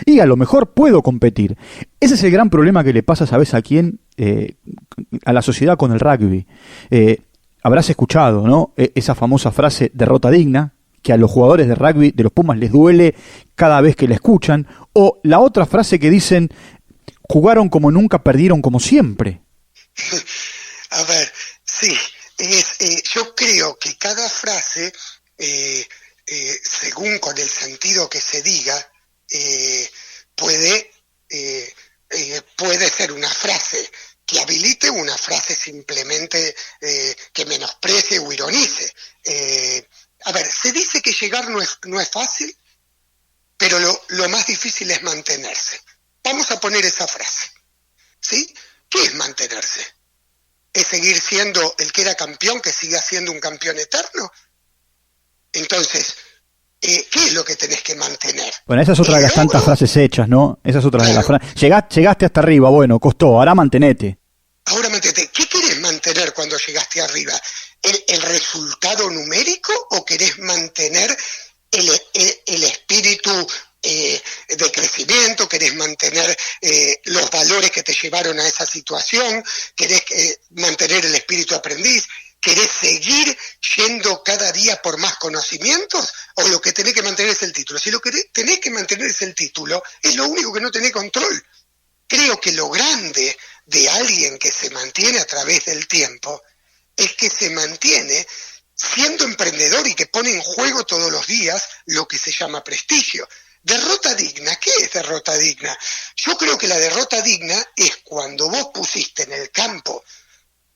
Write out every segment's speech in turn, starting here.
y a lo mejor puedo competir. Ese es el gran problema que le pasa, ¿sabes a quién? A la sociedad con el rugby. Habrás escuchado, ¿no? Esa famosa frase, derrota digna, que a los jugadores de rugby de los Pumas les duele cada vez que la escuchan, o la otra frase que dicen, jugaron como nunca, perdieron como siempre. A ver, sí, yo creo que cada frase, según con el sentido que se diga, puede ser una frase que habilite, una frase simplemente que menosprecie o ironice. A ver, se dice que llegar no es fácil, pero lo más difícil es mantenerse. Vamos a poner esa frase, ¿sí? ¿Qué es mantenerse? ¿Es seguir siendo el que era campeón, que siga siendo un campeón eterno? Entonces, ¿qué es lo que tenés que mantener? Bueno, esa es otra de las tantas frases hechas, ¿no? Esa es otra de las frases. Llegaste hasta arriba, bueno, costó, ahora mantenete. Ahora mantenete. ¿Qué querés mantener cuando llegaste arriba? ¿El resultado numérico o querés mantener el espíritu de crecimiento? ¿Querés mantener los valores que te llevaron a esa situación? ¿Querés mantener el espíritu aprendiz? ¿Querés seguir yendo cada día por más conocimientos? ¿O lo que tenés que mantener es el título? Si lo que tenés que mantener es el título, es lo único que no tenés control. Creo que lo grande de alguien que se mantiene a través del tiempo es que se mantiene siendo emprendedor y que pone en juego todos los días lo que se llama prestigio. Derrota digna, ¿qué es derrota digna? Yo creo que la derrota digna es cuando vos pusiste en el campo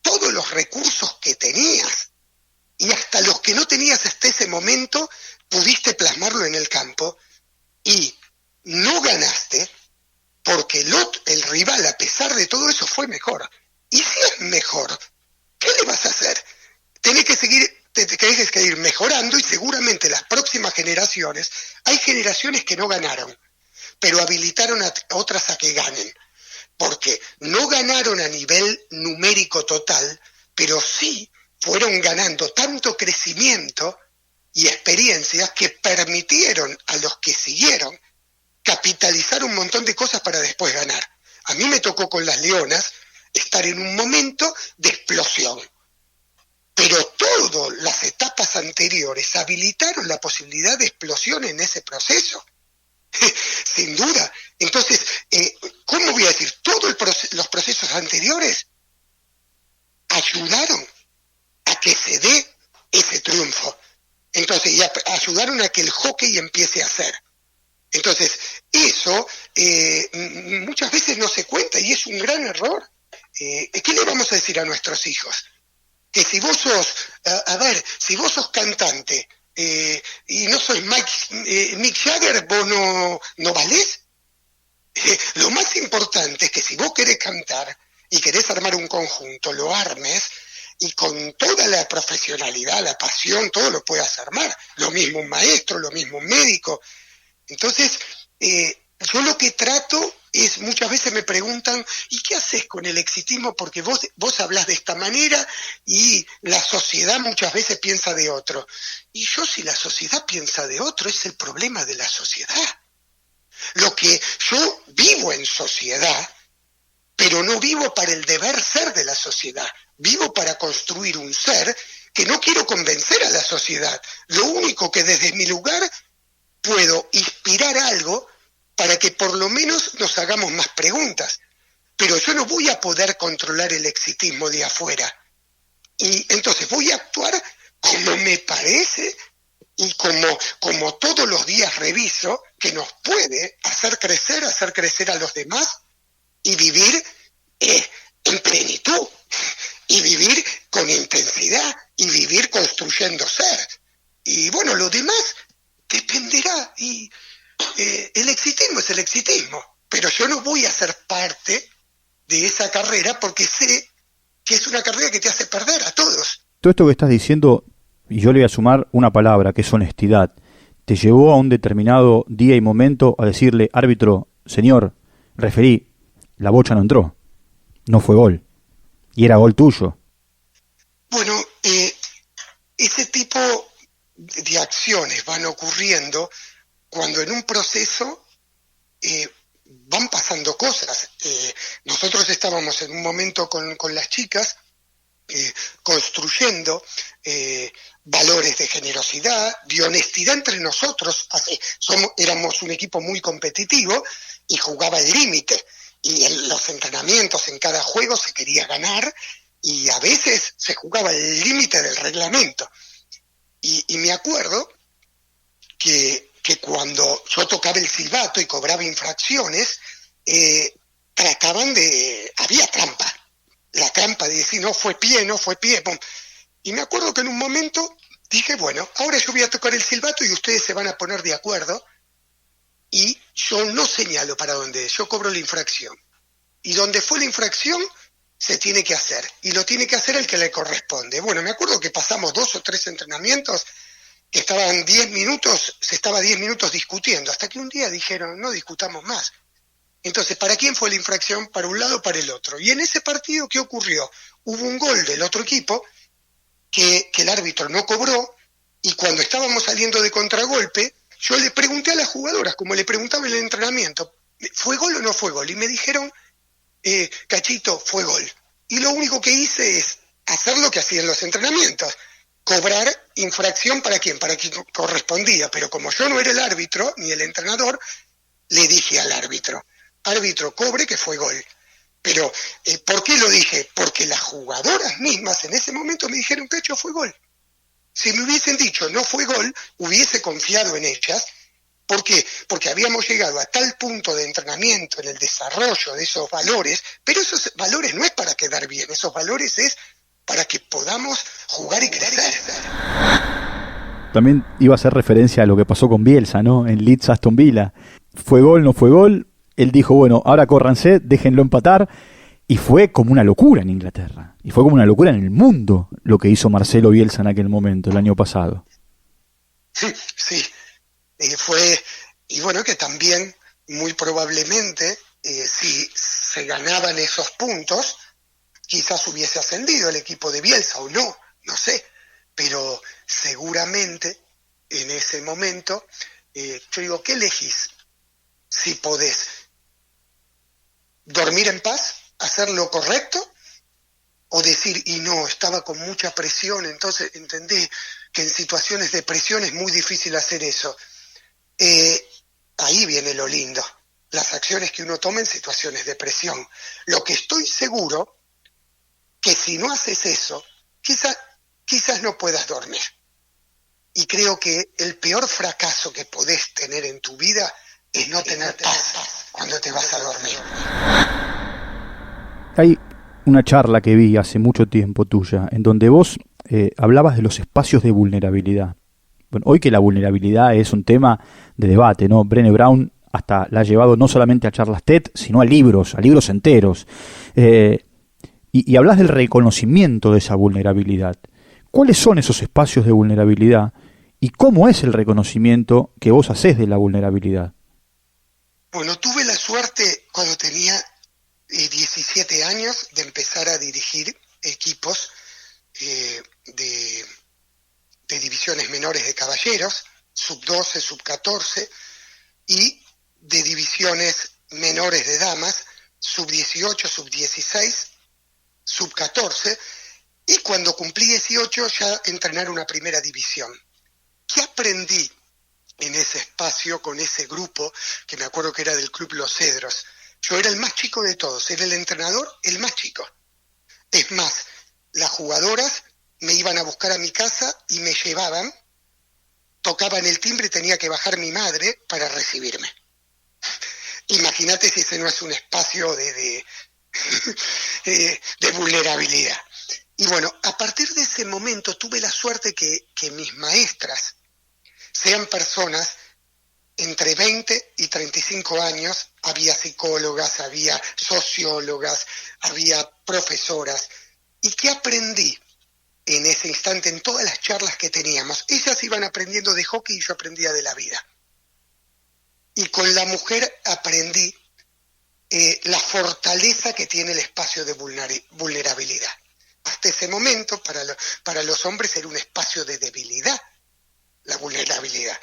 todos los recursos que tenías y hasta los que no tenías hasta ese momento pudiste plasmarlo en el campo y no ganaste porque el rival, a pesar de todo eso, fue mejor. Y si es mejor, ¿qué le vas a hacer? Tenés que seguir mejorando y seguramente las próximas generaciones, hay generaciones que no ganaron, pero habilitaron a otras a que ganen. Porque no ganaron a nivel numérico total, pero sí fueron ganando tanto crecimiento y experiencias que permitieron a los que siguieron capitalizar un montón de cosas para después ganar. A mí me tocó con las Leonas estar en un momento de explosión, pero todas las etapas anteriores habilitaron la posibilidad de explosión en ese proceso. Sin duda. Entonces, ¿cómo voy a decir? Todos los procesos anteriores ayudaron a que se dé ese triunfo. Entonces, y ayudaron a que el hockey empiece a ser. Entonces, eso muchas veces no se cuenta y es un gran error. ¿Qué le vamos a decir a nuestros hijos? Que si vos sos, si vos sos cantante y no sois Mick Jagger, vos no valés. Lo más importante es que si vos querés cantar y querés armar un conjunto, lo armes y con toda la profesionalidad, la pasión, todo lo puedas armar. Lo mismo un maestro, lo mismo un médico. Entonces, yo lo que trato es, muchas veces me preguntan, ¿y qué haces con el exitismo? Porque vos hablás de esta manera y la sociedad muchas veces piensa de otro. Y yo, si la sociedad piensa de otro, es el problema de la sociedad. Lo que yo vivo en sociedad, pero no vivo para el deber ser de la sociedad. Vivo para construir un ser que no quiero convencer a la sociedad. Lo único que desde mi lugar puedo inspirar algo para que por lo menos nos hagamos más preguntas. Pero yo no voy a poder controlar el exitismo de afuera. Y entonces voy a actuar como me parece y como todos los días reviso que nos puede hacer crecer a los demás y vivir en plenitud, y vivir con intensidad, y vivir construyendo ser. Y bueno, lo demás dependerá, y el exitismo es el exitismo, pero yo no voy a ser parte de esa carrera porque sé que es una carrera que te hace perder a todos. Todo esto que estás diciendo, y yo le voy a sumar una palabra, que es honestidad, te llevó a un determinado día y momento a decirle, árbitro, señor, referí, la bocha no entró, no fue gol, y era gol tuyo. Bueno, ese tipo de acciones van ocurriendo cuando en un proceso van pasando cosas. Nosotros estábamos en un momento con las chicas construyendo valores de generosidad, de honestidad entre nosotros. Éramos un equipo muy competitivo y jugaba al límite. Y en los entrenamientos, en cada juego se quería ganar y a veces se jugaba al límite del reglamento. Y me acuerdo que cuando yo tocaba el silbato y cobraba infracciones, había trampa. La trampa de decir, no fue pie, pum. Y me acuerdo que en un momento dije, bueno, ahora yo voy a tocar el silbato y ustedes se van a poner de acuerdo y yo no señalo para dónde es, yo cobro la infracción. Y donde fue la infracción, se tiene que hacer. Y lo tiene que hacer el que le corresponde. Bueno, me acuerdo que pasamos 2 o 3 entrenamientos que estaban 10 minutos, se estaba 10 minutos discutiendo, hasta que un día dijeron, no discutamos más. Entonces, ¿para quién fue la infracción? Para un lado o para el otro. Y en ese partido, ¿qué ocurrió? Hubo un gol del otro equipo que el árbitro no cobró, y cuando estábamos saliendo de contragolpe, yo le pregunté a las jugadoras, como le preguntaba en el entrenamiento, ¿fue gol o no fue gol? Y me dijeron, Cachito, fue gol. Y lo único que hice es hacer lo que hacía en los entrenamientos, cobrar infracción para quien correspondía. Pero como yo no era el árbitro, ni el entrenador, le dije al árbitro, cobre que fue gol. Pero, ¿por qué lo dije? Porque las jugadoras mismas en ese momento me dijeron, Cacho, fue gol. Si me hubiesen dicho no fue gol, hubiese confiado en ellas. ¿Por qué? Porque habíamos llegado a tal punto de entrenamiento en el desarrollo de esos valores, pero esos valores no es para quedar bien, esos valores es para que podamos jugar y crecer. También iba a hacer referencia a lo que pasó con Bielsa, ¿no? En Leeds Aston Villa. ¿Fue gol, no fue gol? Él dijo, bueno, ahora córranse, déjenlo empatar. Y fue como una locura en Inglaterra. Y fue como una locura en el mundo lo que hizo Marcelo Bielsa en aquel momento, el año pasado. Sí. Y bueno, que también muy probablemente, si se ganaban esos puntos, quizás hubiese ascendido el equipo de Bielsa o no sé. Pero seguramente en ese momento, yo digo, ¿qué elegís? Si podés dormir en paz, hacer lo correcto, o decir, y no, estaba con mucha presión, entonces entendí que en situaciones de presión es muy difícil hacer eso. Ahí viene lo lindo, las acciones que uno toma en situaciones de presión. Lo que estoy seguro, que si no haces eso, quizás no puedas dormir. Y creo que el peor fracaso que podés tener en tu vida es no tener paz cuando te vas a dormir. Hay una charla que vi hace mucho tiempo tuya, en donde vos hablabas de los espacios de vulnerabilidad. Bueno, hoy que la vulnerabilidad es un tema de debate, ¿no? Brené Brown hasta la ha llevado no solamente a charlas TED, sino a libros enteros. Y hablas del reconocimiento de esa vulnerabilidad. ¿Cuáles son esos espacios de vulnerabilidad? ¿Y cómo es el reconocimiento que vos hacés de la vulnerabilidad? Bueno, tuve la suerte cuando tenía 17 años de empezar a dirigir equipos de divisiones menores de caballeros, sub-12, sub-14, y de divisiones menores de damas, sub-18, sub-16, sub-14, y cuando cumplí 18 ya entrenar una primera división. ¿Qué aprendí en ese espacio con ese grupo, que me acuerdo que era del Club Los Cedros? Yo era el más chico de todos, era el entrenador, el más chico. Es más, las jugadoras me iban a buscar a mi casa y me llevaban, tocaban el timbre y tenía que bajar mi madre para recibirme. Imagínate si ese no es un espacio de vulnerabilidad. Y bueno, a partir de ese momento tuve la suerte que mis maestras sean personas entre 20 y 35 años, había psicólogas, había sociólogas, había profesoras. ¿Y qué aprendí en ese instante, en todas las charlas que teníamos? Ellas iban aprendiendo de hockey y yo aprendía de la vida. Y con la mujer aprendí la fortaleza que tiene el espacio de vulnerabilidad. Hasta ese momento, para los hombres era un espacio de debilidad, la vulnerabilidad.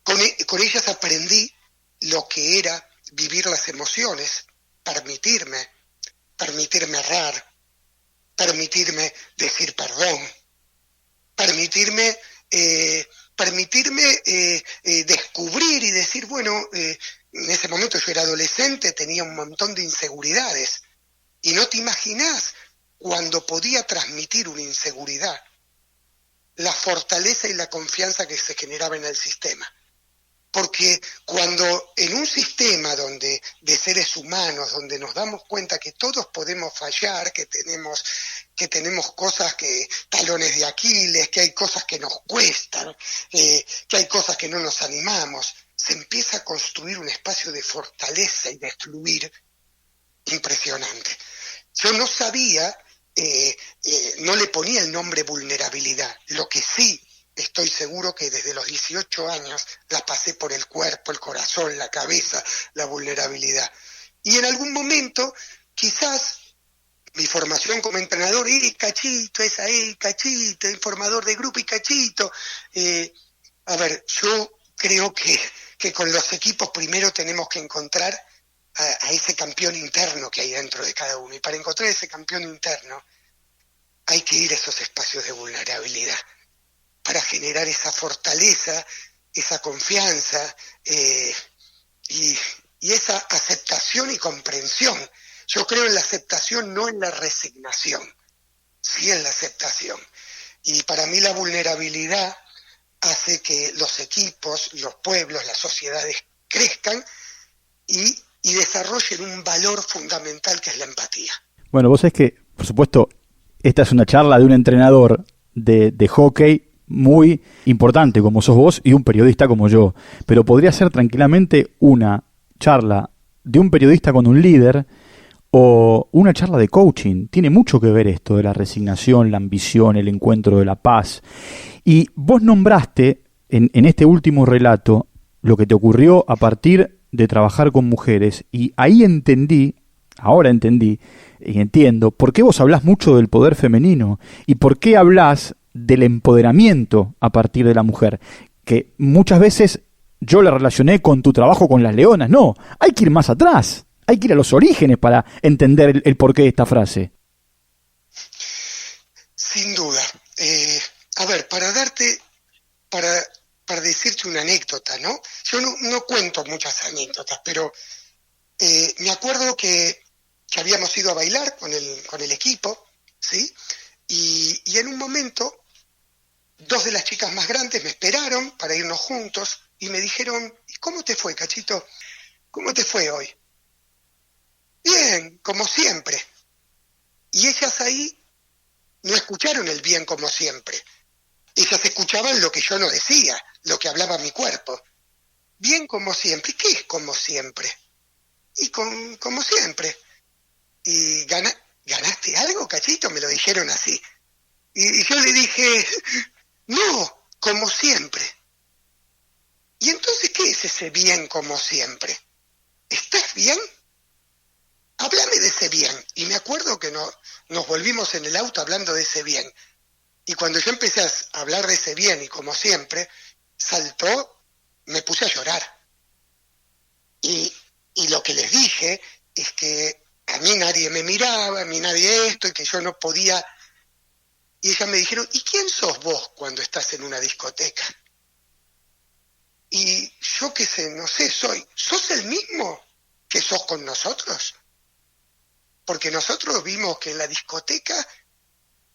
Con ellas aprendí lo que era vivir las emociones, permitirme errar, permitirme decir perdón, permitirme descubrir y decir, bueno, en ese momento yo era adolescente, tenía un montón de inseguridades, y no te imaginás cuando podía transmitir una inseguridad, la fortaleza y la confianza que se generaba en el sistema. Porque cuando en un sistema donde de seres humanos, donde nos damos cuenta que todos podemos fallar, que tenemos cosas talones de Aquiles, que hay cosas que nos cuestan, que hay cosas que no nos animamos, se empieza a construir un espacio de fortaleza y de fluir impresionante. Yo no sabía, no le ponía el nombre vulnerabilidad, lo que sí estoy seguro que desde los 18 años la pasé por el cuerpo, el corazón, la cabeza, la vulnerabilidad. Y en algún momento, quizás, mi formación como entrenador, Cachito, es ahí, Cachito, informador de grupo y Cachito. Yo creo que con los equipos primero tenemos que encontrar a ese campeón interno que hay dentro de cada uno. Y para encontrar ese campeón interno, hay que ir a esos espacios de vulnerabilidad, para generar esa fortaleza, esa confianza y esa aceptación y comprensión. Yo creo en la aceptación, no en la resignación, sí en la aceptación. Y para mí la vulnerabilidad hace que los equipos, los pueblos, las sociedades crezcan y desarrollen un valor fundamental que es la empatía. Bueno, vos sabés que, por supuesto, esta es una charla de un entrenador de hockey muy importante como sos vos y un periodista como yo, pero podría ser tranquilamente una charla de un periodista con un líder o una charla de coaching. Tiene mucho que ver esto de la resignación, la ambición, el encuentro de la paz. Y vos nombraste en este último relato lo que te ocurrió a partir de trabajar con mujeres, y ahí ahora entendí y entiendo por qué vos hablás mucho del poder femenino y por qué hablás del empoderamiento a partir de la mujer, que muchas veces yo la relacioné con tu trabajo con las leonas. No, hay que ir más atrás, hay que ir a los orígenes para entender el porqué de esta frase. Sin duda. Para decirte una anécdota, ¿no? Yo no cuento muchas anécdotas, pero me acuerdo que habíamos ido a bailar con el equipo, ¿sí? Y en un momento, dos de las chicas más grandes me esperaron para irnos juntos y me dijeron, ¿y cómo te fue, Cachito? ¿Cómo te fue hoy? Bien, como siempre. Y ellas ahí no escucharon el bien como siempre. Ellas escuchaban lo que yo no decía, lo que hablaba mi cuerpo. Bien como siempre. ¿Qué es como siempre? Y como siempre. ¿Y ganaste algo, Cachito? Me lo dijeron así. Y yo le dije, no, como siempre. ¿Y entonces qué es ese bien como siempre? ¿Estás bien? Háblame de ese bien. Y me acuerdo que nos volvimos en el auto hablando de ese bien. Y cuando yo empecé a hablar de ese bien, y como siempre, me puse a llorar. Y lo que les dije es que a mí nadie me miraba, a mí nadie esto, y que yo no podía. Y ellas me dijeron, ¿y quién sos vos cuando estás en una discoteca? Y yo qué sé, no sé, ¿sos el mismo que sos con nosotros? Porque nosotros vimos que en la discoteca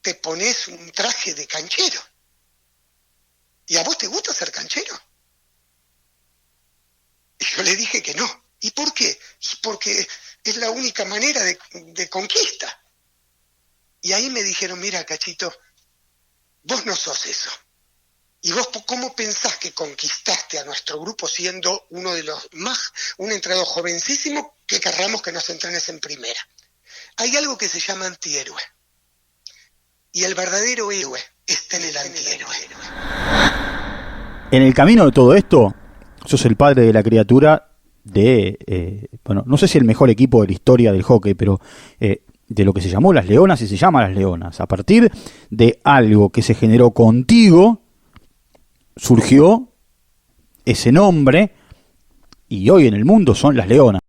te pones un traje de canchero. ¿Y a vos te gusta ser canchero? Y yo le dije que no. ¿Y por qué? Y porque es la única manera de conquista. Y ahí me dijeron, mira, Cachito, vos no sos eso. ¿Y vos cómo pensás que conquistaste a nuestro grupo siendo uno de los un entrenador jovencísimo que querramos que nos entrenes en primera? Hay algo que se llama antihéroe. Y el verdadero héroe está en el antihéroe. En el camino de todo esto, sos el padre de la criatura no sé si el mejor equipo de la historia del hockey, pero de lo que se llamó Las Leonas y se llama Las Leonas. A partir de algo que se generó contigo, surgió ese nombre y hoy en el mundo son Las Leonas.